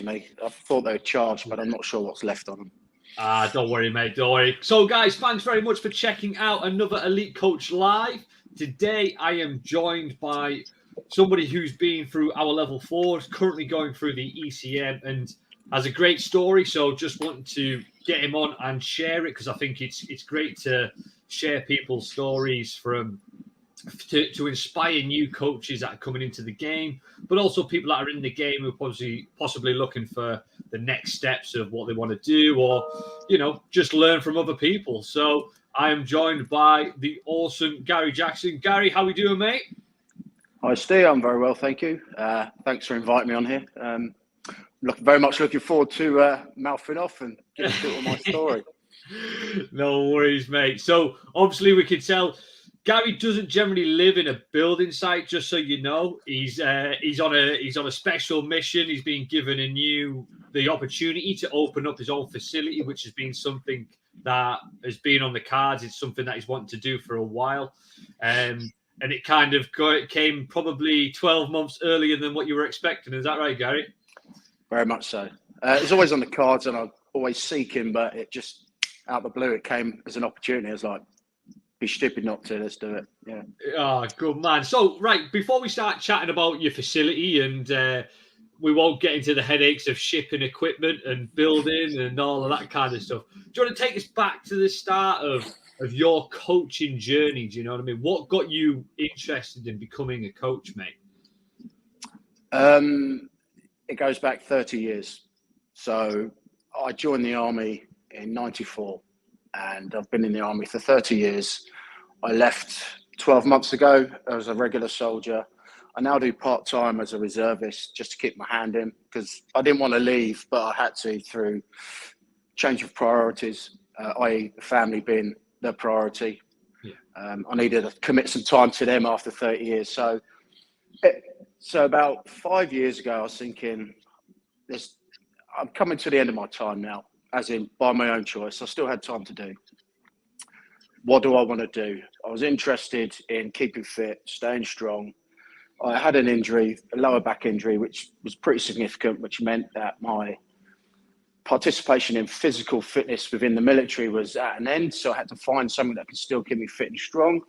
me. I thought they were charged, but I'm not sure what's left on them. Don't worry, mate. Don't worry. So, guys, thanks very much for checking out another Elite Coach Live. Today, I am joined by somebody who's been through our level 4s, currently going through the ECM, and has a great story. So, just wanting to get him on and share it, because I think it's great to share people's stories to inspire new coaches that are coming into the game, but also people that are in the game who are possibly looking for the next steps of what they want to do, or just learn from other people. So I am joined by the awesome Garry Jackson. Garry, how we doing, mate? Hi, Steve. I'm very well, thank you. Thanks for inviting me on here. Very much looking forward to mouthing off and getting through all my story. No worries, mate. So obviously we could tell Garry doesn't generally live in a building site, just so you know. He's on a special mission. He's been given the opportunity to open up his own facility, which has been something that has been on the cards. It's something that he's wanted to do for a while. And it kind of came probably 12 months earlier than what you were expecting. Is that right, Garry? Very much so. It's always on the cards, and I always seek him, but it just, out of the blue, it came as an opportunity. I was like, be stupid not to. Let's do it. Yeah. Oh, good man. So, right, before we start chatting about your facility, and we won't get into the headaches of shipping equipment and building and all of that kind of stuff, do you want to take us back to the start of your coaching journey? Do you know what I mean? What got you interested in becoming a coach, mate? It goes back 30 years. So I joined the Army in 94. And I've been in the Army for 30 years. I left 12 months ago as a regular soldier. I now do part-time as a reservist just to keep my hand in, because I didn't want to leave, but I had to through change of priorities, i.e. the family being the priority. Yeah. I needed to commit some time to them after 30 years. So about 5 years ago, I was thinking, I'm coming to the end of my time now. As in, by my own choice. I still had time to do. What do I want to do? I was interested in keeping fit, staying strong. I had an injury, a lower back injury, which was pretty significant, which meant that my participation in physical fitness within the military was at an end. So I had to find something that could still keep me fit and strong.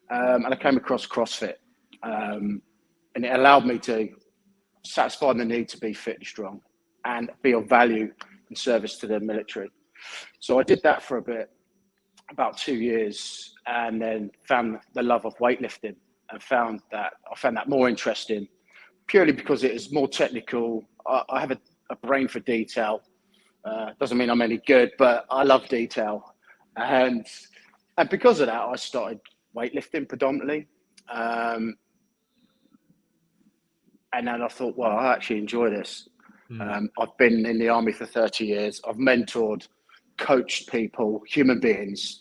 And I came across CrossFit. And it allowed me to satisfy the need to be fit and strong and be of value in service to the military. So I did that for a bit, about 2 years, and then found the love of weightlifting and found that more interesting, purely because it is more technical. I have a brain for detail. Doesn't mean I'm any good, but I love detail. And because of that, I started weightlifting predominantly. And then I thought, well, I actually enjoy this. I've been in the Army for 30 years. I've mentored, coached people, human beings,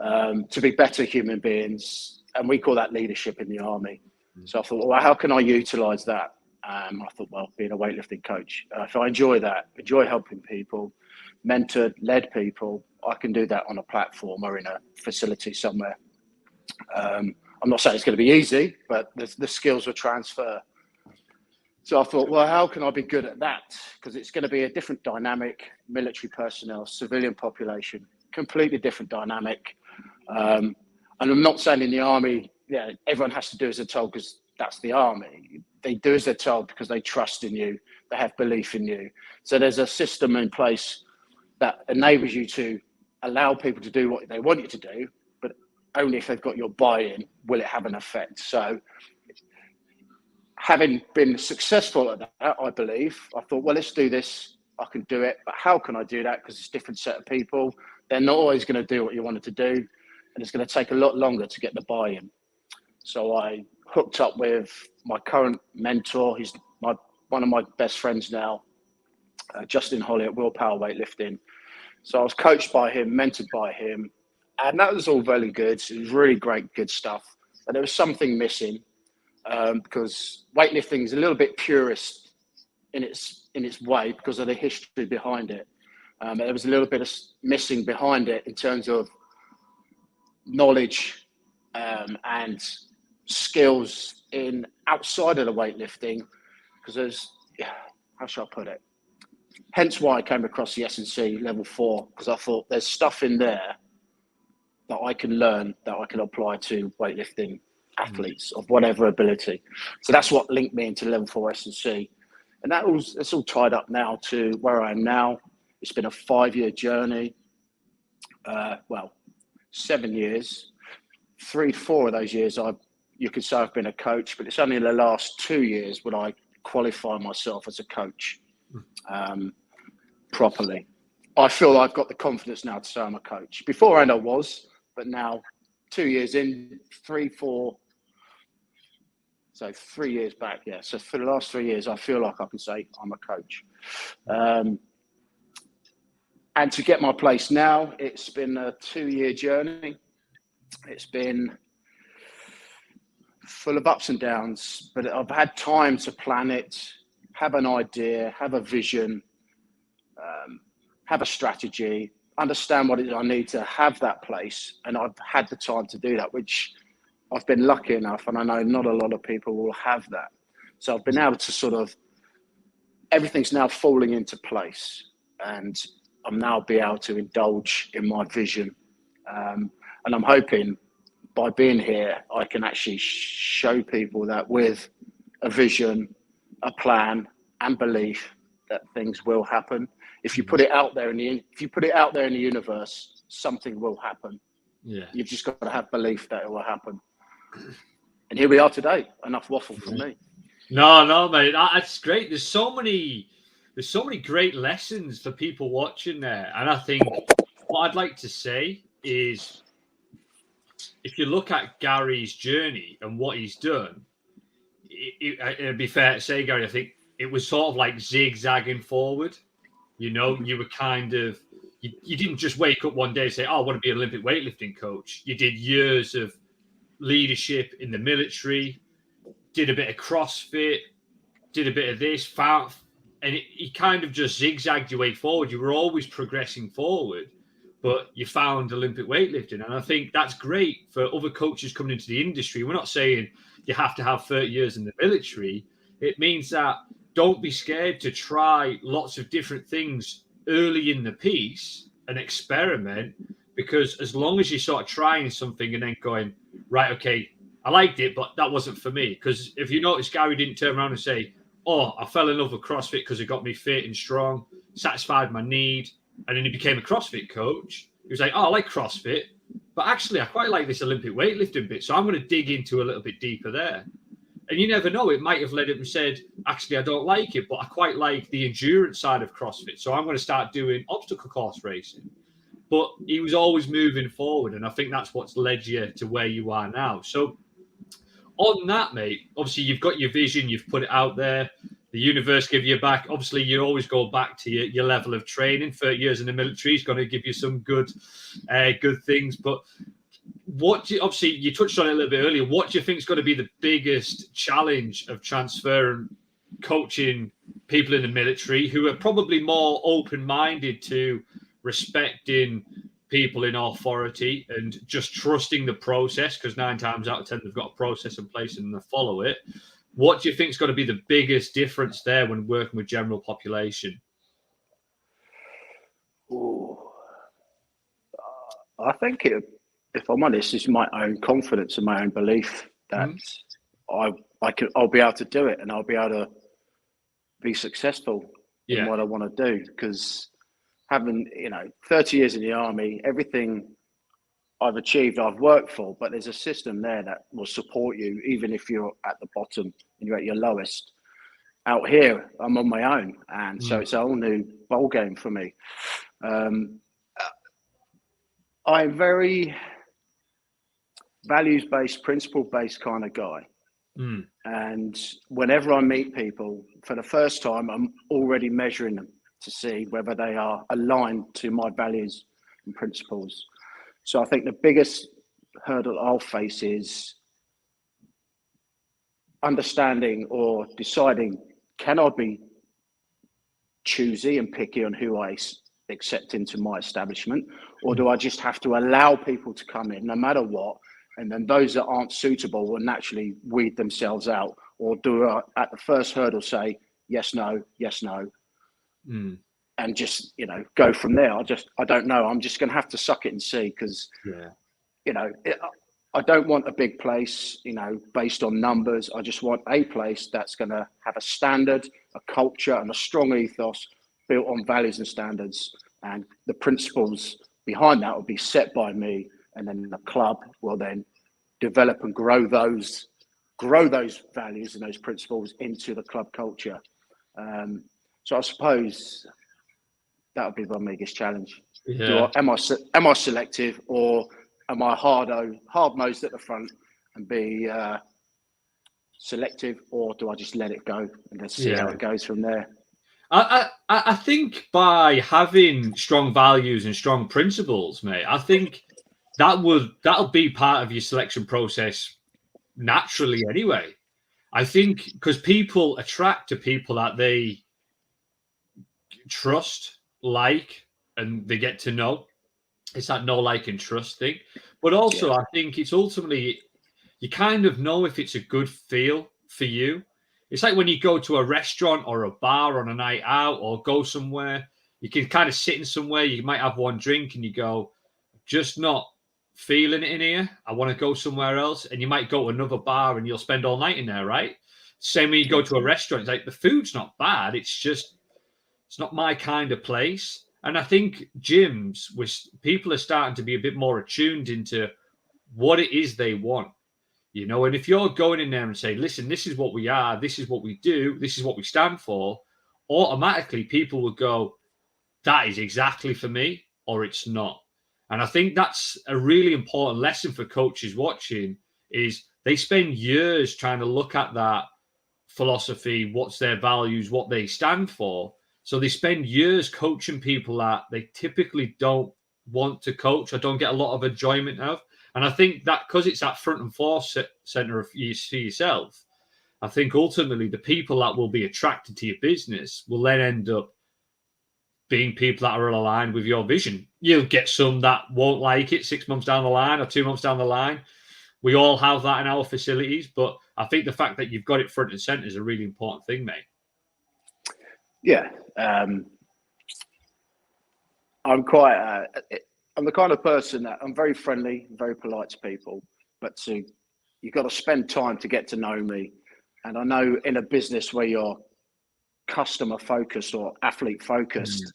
to be better human beings. And we call that leadership in the Army. So I thought, well, how can I utilize that? I thought, well, being a weightlifting coach, if I enjoy that, enjoy helping people, mentored, led people, I can do that on a platform or in a facility somewhere. I'm not saying it's going to be easy, but the skills will transfer. So I thought, well, how can I be good at that? Because it's going to be a different dynamic, military personnel, civilian population, completely different dynamic. And I'm not saying in the Army, everyone has to do as they're told because that's the Army. They do as they're told because they trust in you. They have belief in you. So there's a system in place that enables you to allow people to do what they want you to do, but only if they've got your buy-in will it have an effect. So having been successful at that, I believe, I thought, well, let's do this. I can do it, but how can I do that? Because it's a different set of people. They're not always going to do what you wanted to do, and it's going to take a lot longer to get the buy-in. So I hooked up with my current mentor. He's one of my best friends now, Justin Holly at Willpower Weightlifting. So I was coached by him, mentored by him, and that was all very good. It was really great, good stuff. But there was something missing. Because weightlifting is a little bit purist in its way because of the history behind it. There was a little bit of missing behind it in terms of knowledge and skills in outside of the weightlifting, because how shall I put it? hence why I came across the S&C level 4, because I thought there's stuff in there that I can learn, that I can apply to weightlifting athletes of whatever ability. So that's what linked me into level 4 S&C. And it's all tied up now to where I am now. It's been a 5-year journey. 7 years. 3 to 4 of those years, you could say I've been a coach, but it's only in the last 2 years when I qualify myself as a coach properly. I feel I've got the confidence now to say I'm a coach. Beforehand I was, but now 2 years in, 3, 4, so 3 years back, yeah. So for the last 3 years, I feel like I can say I'm a coach. And to get my place now, it's been a 2-year journey. It's been full of ups and downs, but I've had time to plan it, have an idea, have a vision, have a strategy, understand what it is I need to have that place. And I've had the time to do that, which I've been lucky enough, and I know not a lot of people will have that. So I've been able to everything's now falling into place, and I'm now be able to indulge in my vision. And I'm hoping by being here, I can actually show people that with a vision, a plan, and belief that things will happen. If you put it out there in the universe, something will happen. Yeah. You've just got to have belief that it will happen. And here we are today. Enough waffle from me. No, mate. That's great. There's so many great lessons for people watching there. And I think what I'd like to say is, if you look at Garry's journey and what he's done, it'd be fair to say, Garry, I think it was sort of like zigzagging forward. You know, you were kind of, you didn't just wake up one day and say, oh, I want to be an Olympic weightlifting coach. You did years of leadership in the military, did a bit of CrossFit, did a bit of this, and he kind of just zigzagged your way forward. You were always progressing forward, but you found Olympic weightlifting. And I think that's great for other coaches coming into the industry. We're not saying you have to have 30 years in the military. It means that don't be scared to try lots of different things early in the piece and experiment, because as long as you're sort of trying something and then going, right, okay, I liked it, but that wasn't for me. Because if you notice, Garry didn't turn around and say, oh, I fell in love with CrossFit because it got me fit and strong, satisfied my need, and then he became a CrossFit coach. He was like, oh, I like CrossFit, but actually I quite like this Olympic weightlifting bit, so I'm going to dig into a little bit deeper there. And you never know, it might have led him and said, actually, I don't like it, but I quite like the endurance side of CrossFit, so I'm going to start doing obstacle course racing. But he was always moving forward, and I think that's what's led you to where you are now. So on that, mate, obviously you've got your vision, you've put it out there, the universe give you back. Obviously, you always go back to your level of training. 30 years in the military is going to give you some good things. But obviously, you touched on it a little bit earlier. What do you think is going to be the biggest challenge of transferring coaching people in the military who are probably more open-minded to respecting people in authority and just trusting the process, because 9 times out of 10 they've got a process in place and they follow it? What do you think is going to be the biggest difference there when working with general population? I think if I'm honest, it's my own confidence and my own belief that I'll be able to do it, and I'll be able to be successful in what I want to do. Because having 30 years in the army, everything I've achieved, I've worked for, but there's a system there that will support you even if you're at the bottom and you're at your lowest. Out here, I'm on my own, and so it's a whole new ball game for me. I'm very values-based, principle-based kind of guy. And whenever I meet people for the first time, I'm already measuring them to see whether they are aligned to my values and principles. So I think the biggest hurdle I'll face is understanding or deciding, can I be choosy and picky on who I accept into my establishment, or do I just have to allow people to come in no matter what, and then those that aren't suitable will naturally weed themselves out? Or do I, at the first hurdle, say yes, no, and just, go from there. I don't know. I'm just going to have to suck it and see, because, I don't want a big place, based on numbers. I just want a place that's going to have a standard, a culture, and a strong ethos built on values and standards. And the principles behind that will be set by me. And then the club will then develop and grow those values and those principles into the club culture. So I suppose that would be my biggest challenge. Yeah. Am I selective, or am I hard-nosed at the front and be selective, or do I just let it go and then see how it goes from there? I think by having strong values and strong principles, mate, I think that'll be part of your selection process naturally anyway. I think because people attract to people that they trust, like, and they get to know. It's that know, like, and trust thing. But also, I think it's ultimately, you kind of know if it's a good feel for you. It's like when you go to a restaurant or a bar on a night out, or go somewhere, you can kind of sit in somewhere, you might have one drink and you go, just not feeling it in here. I want to go somewhere else. And you might go to another bar and you'll spend all night in there, right? Same when you go to a restaurant, it's like the food's not bad. It's not my kind of place. And I think gyms, which people are starting to be a bit more attuned into what it is they want. And if you're going in there and say, listen, this is what we are, this is what we do, this is what we stand for, automatically people will go, that is exactly for me, or it's not. And I think that's a really important lesson for coaches watching, is they spend years trying to look at that philosophy, what's their values, what they stand for. So they spend years coaching people that they typically don't want to coach or don't get a lot of enjoyment of. And I think that because it's that front and force center of you see yourself, I think ultimately the people that will be attracted to your business will then end up being people that are aligned with your vision. You'll get some that won't like it 6 months down the line or 2 months down the line. We all have that in our facilities, but I think the fact that you've got it front and center is a really important thing, mate. Yeah. I'm the kind of person that I'm very friendly, very polite to people, but you've got to spend time to get to know me. And I know in a business where you're customer focused or athlete focused,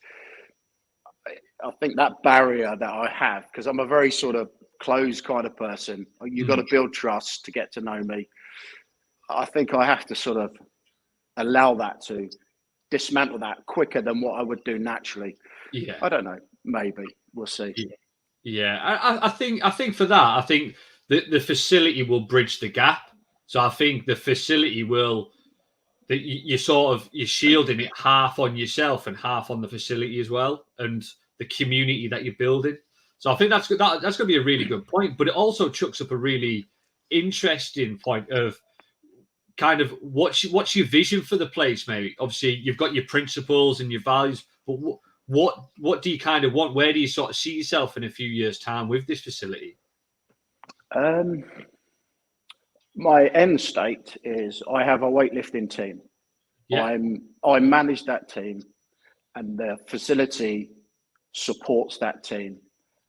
I think that barrier that I have, because I'm a very sort of closed kind of person, you've got to build trust to get to know me. I think I have to sort of allow that to dismantle that quicker than what I would do naturally. Yeah. I don't know. Maybe we'll see. Yeah. I think for that, I think the facility will bridge the gap. So I think the facility will, you're shielding it half on yourself and half on the facility as well, and the community that you're building. So I think that's going to be a really good point. But it also chucks up a really interesting point of kind of what's your vision for the place, mate? Obviously, you've got your principles and your values, but what do you kind of want? Where do you sort of see yourself in a few years' time with this facility? My end state is I have a weightlifting team. Yeah. I manage that team, and the facility supports that team,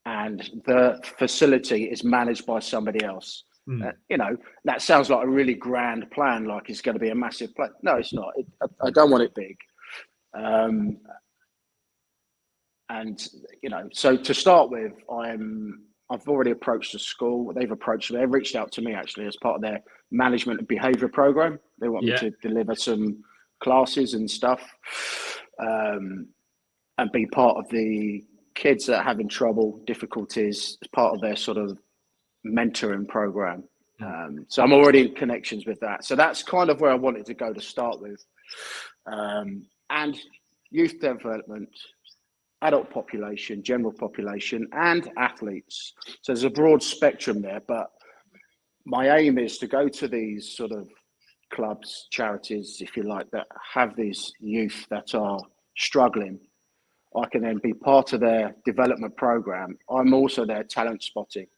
and the facility is managed by somebody else. That sounds like a really grand plan, like it's going to be a massive plan. No, it's not. I don't want it big. So to start with, I've already approached the school. They've approached me. They've reached out to me actually as part of their management and behaviour program. They want me to deliver some classes and stuff, and be part of the kids that are having trouble, difficulties, as part of their sort of mentoring program. So I'm already in connections with that. So that's kind of where I wanted to go to start with. And youth development, adult population, general population, and athletes. So there's a broad spectrum there, but my aim is to go to these sort of clubs, charities, if you like, that have these youth that are struggling. I can then be part of their development program. I'm also their talent spotting,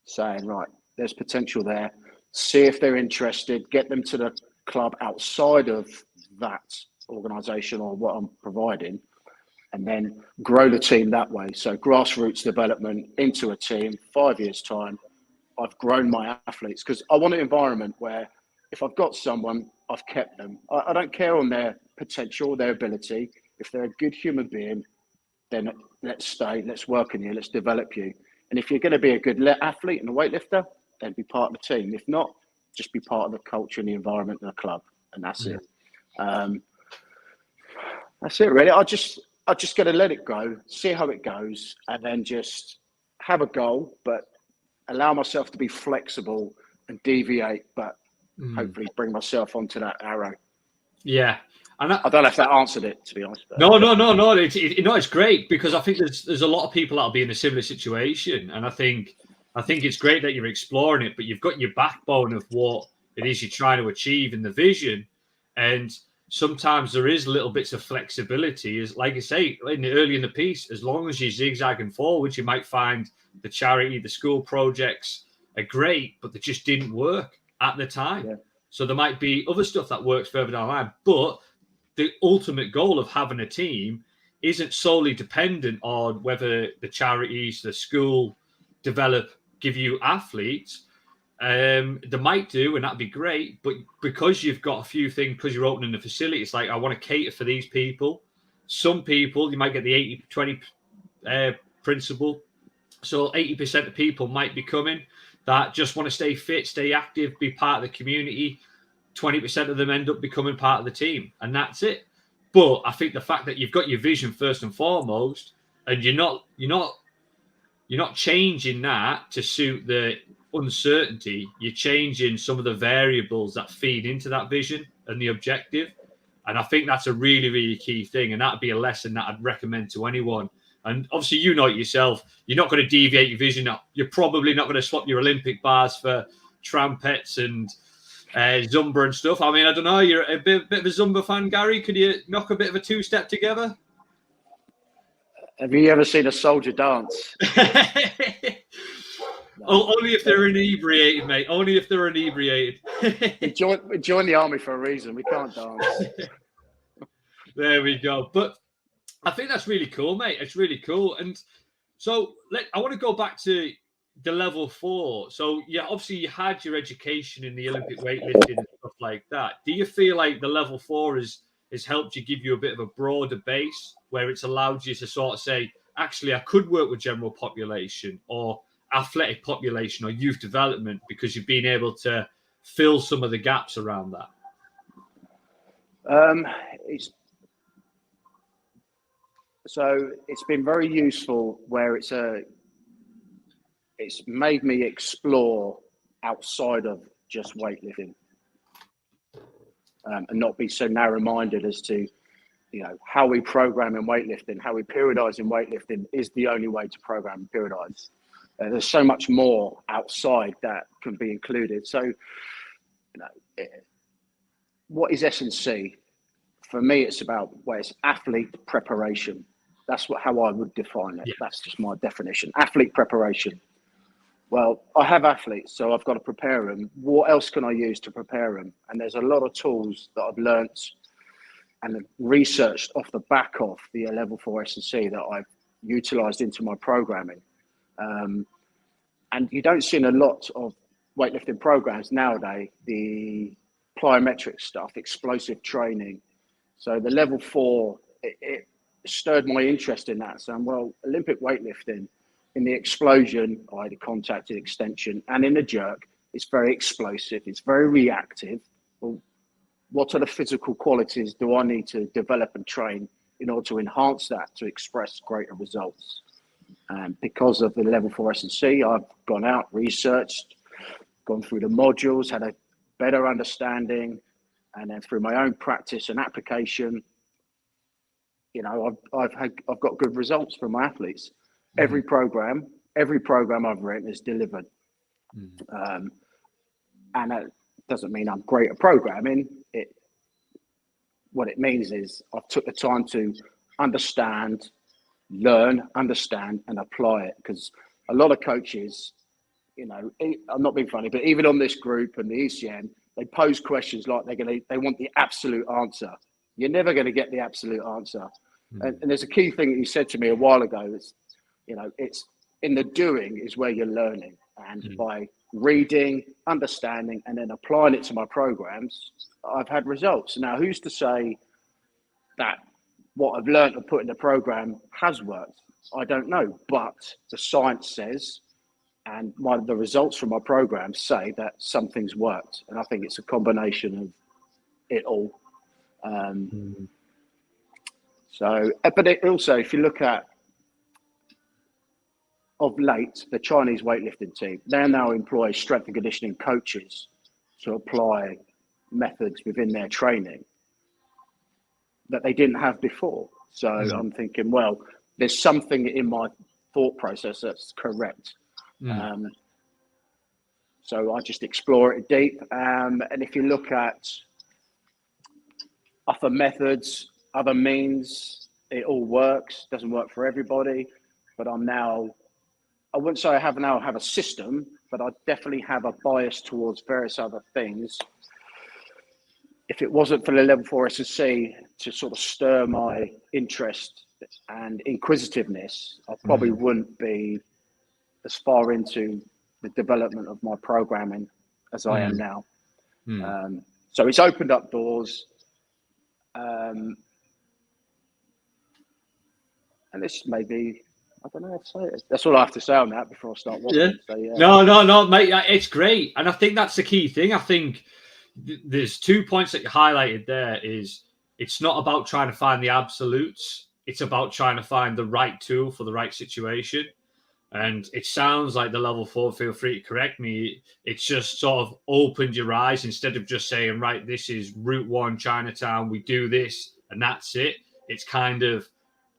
saying, right, there's potential there. See if they're interested, get them to the club outside of that organisation or what I'm providing, and then grow the team that way. So grassroots development into a team. 5 years time, I've grown my athletes, because I want an environment where if I've got someone, I've kept them. I don't care on their potential, their ability. If they're a good human being, then let's stay, let's work on you, let's develop you. And if you're going to be a good athlete and a weightlifter, then be part of the team. If not, just be part of the culture and the environment of the club, and that's it. That's it, really. I just got to let it go, see how it goes, and then just have a goal, but allow myself to be flexible and deviate, but hopefully bring myself onto that arrow. Yeah. And I don't know if that answered it, to be honest. But. No. It's great, because I think there's a lot of people that'll be in a similar situation, and I think it's great that you're exploring it, but you've got your backbone of what it is you're trying to achieve in the vision, and sometimes there is little bits of flexibility. Is like I say early in the piece, as long as you're zigzagging forwards, you might find the charity, the school projects are great, but they just didn't work at the time. Yeah. So there might be other stuff that works further down the line, but the ultimate goal of having a team isn't solely dependent on whether the charities, the school give you athletes. They might do, and that'd be great. But because you've got a few things, because you're opening the facility, it's like, I want to cater for these people. Some people, you might get the 80-20 principle. So 80% of people might be coming that just want to stay fit, stay active, be part of the community. 20% of them end up becoming part of the team, and that's it. But I think the fact that you've got your vision first and foremost, and you're not changing that to suit the uncertainty. You're changing some of the variables that feed into that vision and the objective. And I think that's a really, really key thing. And that'd be a lesson that I'd recommend to anyone. And obviously, you know it yourself. You're not going to deviate your vision. You're probably not going to swap your Olympic bars for trampets and Zumba and stuff. I mean, I don't know. You're a bit of a Zumba fan, Garry. Could you knock a bit of a two-step together? Have you ever seen a soldier dance? Only if they're inebriated, mate. Only if they're inebriated. we joined the army for a reason. We can't dance. There we go. But I think that's really cool, mate. It's really cool. And so I want to go back to the level 4. So yeah, obviously you had your education in the Olympic weightlifting and stuff like that. Do you feel like the level 4 has helped you, give you a bit of a broader base where it's allowed you to sort of say, actually, I could work with general population or athletic population or youth development, because you've been able to fill some of the gaps around that? It's been very useful where it's made me explore outside of just weightlifting, and not be so narrow-minded as to, how we program in weightlifting, how we periodize in weightlifting is the only way to program and periodize. There's so much more outside that can be included. So, what is S&C? For me, it's about it's athlete preparation. That's how I would define it. Yeah. That's just my definition. Athlete preparation. Well, I have athletes, so I've got to prepare them. What else can I use to prepare them? And there's a lot of tools that I've learnt and researched off the back of the level 4 S&C that I've utilised into my programming. And you don't see in a lot of weightlifting programs nowadays, the plyometric stuff, explosive training. So the level 4, it stirred my interest in that. So, well, Olympic weightlifting, in the explosion, either contact, extension, and in the jerk, it's very explosive. It's very reactive. Well, what are the physical qualities do I need to develop and train in order to enhance that, to express greater results? And because of the level 4 S&C, I've gone out, researched, gone through the modules, had a better understanding, and then through my own practice and application, I've got good results from my athletes. Mm-hmm. Every program I've written is delivered. Mm-hmm. And that doesn't mean I'm great at programming. What it means is I've took the time to learn, understand, and apply it. Because a lot of coaches, I'm not being funny, but even on this group and the ECN, they pose questions like they want the absolute answer. You're never going to get the absolute answer. And there's a key thing that you said to me a while ago. It's, it's in the doing is where you're learning. And by reading, understanding, and then applying it to my programs, I've had results. Now, who's to say that what I've learned and put in the program has worked? I don't know, but the science says, and the results from my program say that something's worked. And I think it's a combination of it all. So, but it also, if you look at, of late, the Chinese weightlifting team, they now employ strength and conditioning coaches to apply methods within their training that they didn't have before. So I'm thinking, well, there's something in my thought process that's correct. So I just explore it deep. And if you look at other methods, other means, it all works. Doesn't work for everybody, but I wouldn't say I have a system, but I definitely have a bias towards various other things. If it wasn't for the level 4 SSC to sort of stir my interest and inquisitiveness, I probably wouldn't be as far into the development of my programming as I am now. So it's opened up doors. And this may be, I don't know how to say it. That's all I have to say on that before I start watching. Yeah. So, yeah. No, mate. It's great. And I think that's the key thing. I think there's 2 points that you highlighted there is it's not about trying to find the absolutes. It's about trying to find the right tool for the right situation. And it sounds like the level 4, feel free to correct me, it's just sort of opened your eyes instead of just saying, right, this is Route 1, Chinatown, we do this and that's it. It's kind of,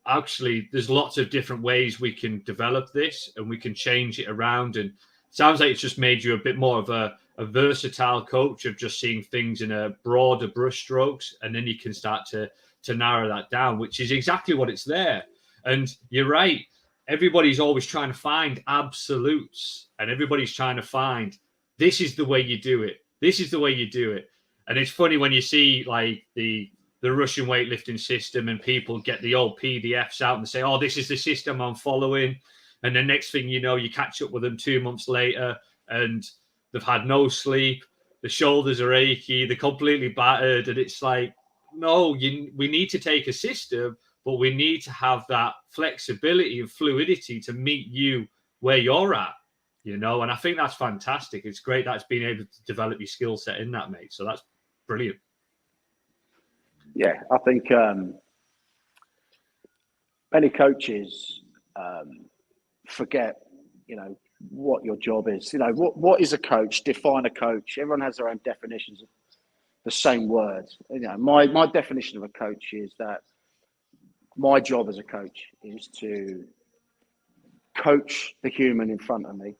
actually, there's lots of different ways we can develop this and we can change it around. And it sounds like it's just made you a bit more of a versatile coach of just seeing things in a broader brushstrokes. And then you can start to narrow that down, which is exactly what it's there. And you're right. Everybody's always trying to find absolutes and everybody's trying to find, this is the way you do it. This is the way you do it. And it's funny when you see like the Russian weightlifting system and people get the old PDFs out and say, oh, this is the system I'm following. And the next thing you know, you catch up with them 2 months later and they've had no sleep. The shoulders are achy. They're completely battered. And it's like, no, we need to take a system, but we need to have that flexibility and fluidity to meet you where you're at, And I think that's fantastic. It's great that's being able to develop your skill set in that, mate. So that's brilliant. Yeah, I think many coaches forget, what your job is. What is a coach? Define a coach. Everyone has their own definitions of the same words. My definition of a coach is that my job as a coach is to coach the human in front of me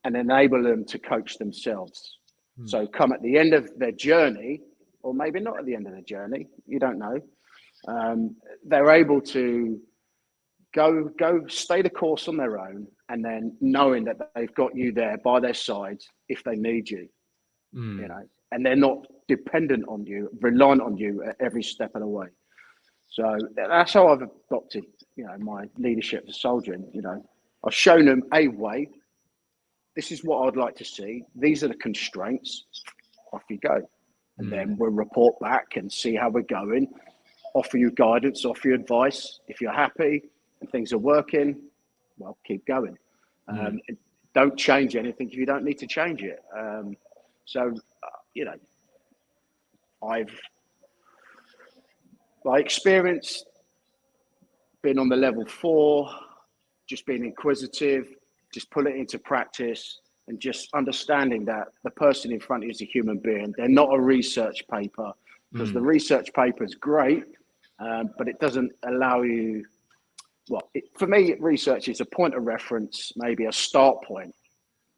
and enable them to coach themselves. So come at the end of their journey, or maybe not at the end of the journey, you don't know, they're able to go stay the course on their own, and then knowing that they've got you there by their side if they need you, and they're not dependent on you, reliant on you at every step of the way. So that's how I've adopted, my leadership for soldiering. I've shown them a way. This is what I'd like to see. These are the constraints. Off you go. And then we'll report back and see how we're going, offer you guidance, offer you advice. If you're happy and things are working, well, keep going. Don't change anything if you don't need to change it. I've by experience been on the level 4, just being inquisitive, just put it into practice, and just understanding that the person in front of you is a human being. They're not a research paper, because the research paper is great, but it doesn't allow you, for me, research is a point of reference, maybe a start point,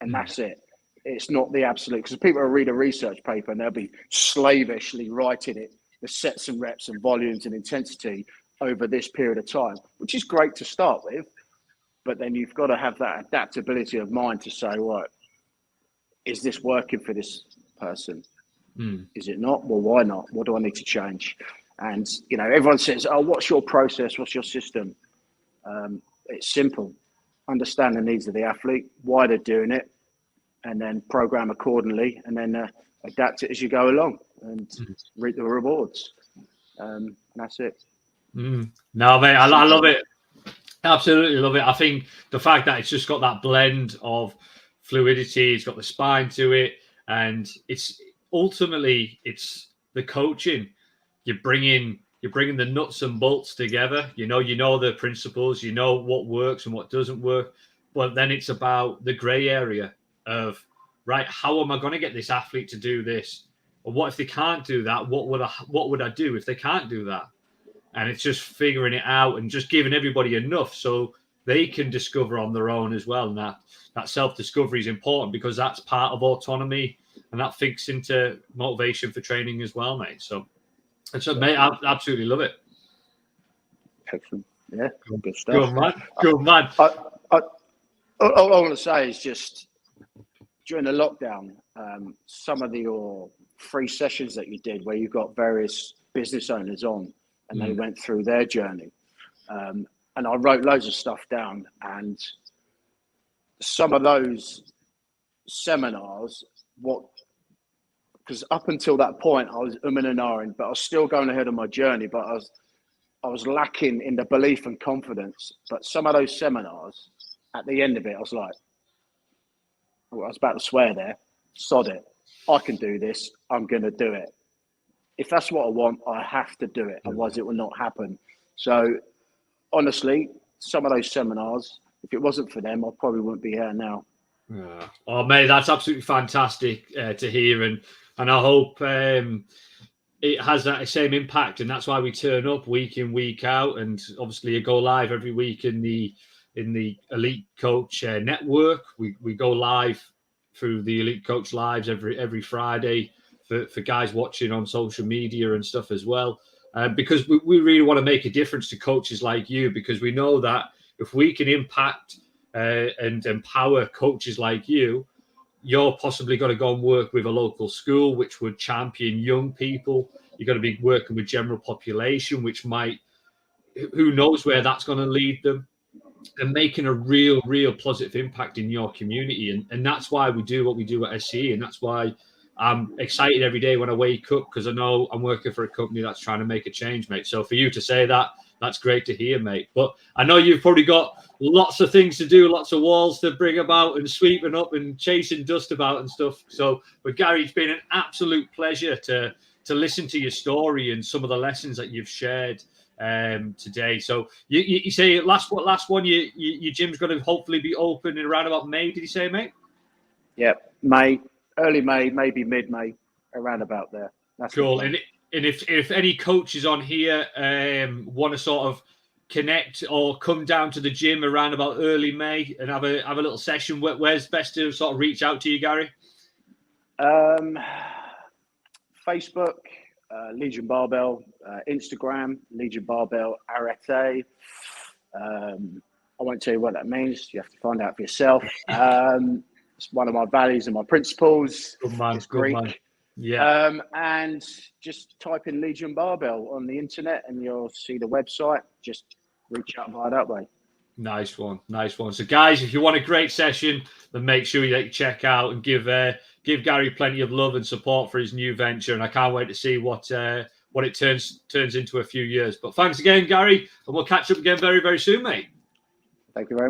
and that's it. It's not the absolute, because people will read a research paper and they'll be slavishly writing it, the sets and reps and volumes and intensity over this period of time, which is great to start with. But then you've got to have that adaptability of mind to say, right, is this working for this person? Is it not? Well, why not? What do I need to change? And, everyone says, oh, what's your process? What's your system? It's simple. Understand the needs of the athlete, why they're doing it, and then program accordingly, and then adapt it as you go along and reap the rewards. And that's it. No, mate, I love it. Absolutely love it. I think the fact that it's just got that blend of fluidity, it's got the spine to it, and it's ultimately the coaching. You're bringing the nuts and bolts together. You know the principles. You know what works and what doesn't work. But then it's about the grey area of, right, how am I going to get this athlete to do this? Or what if they can't do that? What would I do if they can't do that? And it's just figuring it out and just giving everybody enough so they can discover on their own as well. And that self-discovery is important because that's part of autonomy, and that fits into motivation for training as well, mate. So mate, I absolutely love it. Excellent. Yeah, good stuff. Good man. All I want to say is just during the lockdown, some of your free sessions that you did where you got various business owners on and they went through their journey. And I wrote loads of stuff down, and some of those seminars, because up until that point I was umming and ahhing, but I was still going ahead on my journey, but I was lacking in the belief and confidence. But some of those seminars, at the end of it, I was like, I was about to swear there, sod it. I can do this. I'm going to do it. If that's what I want, I have to do it. Otherwise it will not happen. So honestly, some of those seminars, if it wasn't for them, I probably wouldn't be here now. Yeah. Oh, mate, that's absolutely fantastic to hear. And I hope it has that same impact. And that's why we turn up week in, week out. And obviously you go live every week in the Elite Coach network. We go live through the Elite Coach Lives every Friday for guys watching on social media and stuff as well. Because we really want to make a difference to coaches like you, because we know that if we can impact and empower coaches like you, you're possibly going to go and work with a local school, which would champion young people. You're going to be working with general population, which might, who knows where that's going to lead them, and making a real positive impact in your community. And that's why we do what we do at SCE. And that's why I'm excited every day when I wake up, because I know I'm working for a company that's trying to make a change, mate. So for you to say that, that's great to hear, mate. But I know you've probably got lots of things to do, lots of walls to bring about and sweeping up and chasing dust about and stuff. So, but Garry, it's been an absolute pleasure to listen to your story and some of the lessons that you've shared today. So you say last one, your gym's going to hopefully be open in around about May, did you say, mate? Yeah, May. Early May, maybe mid-May, around about there. That's cool. And if any coaches on here want to sort of connect or come down to the gym around about early May and have a little session, where's best to sort of reach out to you, Garry? Facebook, Legion Barbell, Instagram, Legion Barbell Arete. I won't tell you what that means. You have to find out for yourself. It's one of my values and my principles. Good man, it's Greek. Man. Yeah. And just type in Legion Barbell on the internet and you'll see the website. Just reach out via that way. Nice one. So guys, if you want a great session, then make sure you check out and give Garry plenty of love and support for his new venture. And I can't wait to see what it turns into a few years. But thanks again, Garry, and we'll catch up again very, very soon, mate. Thank you very much.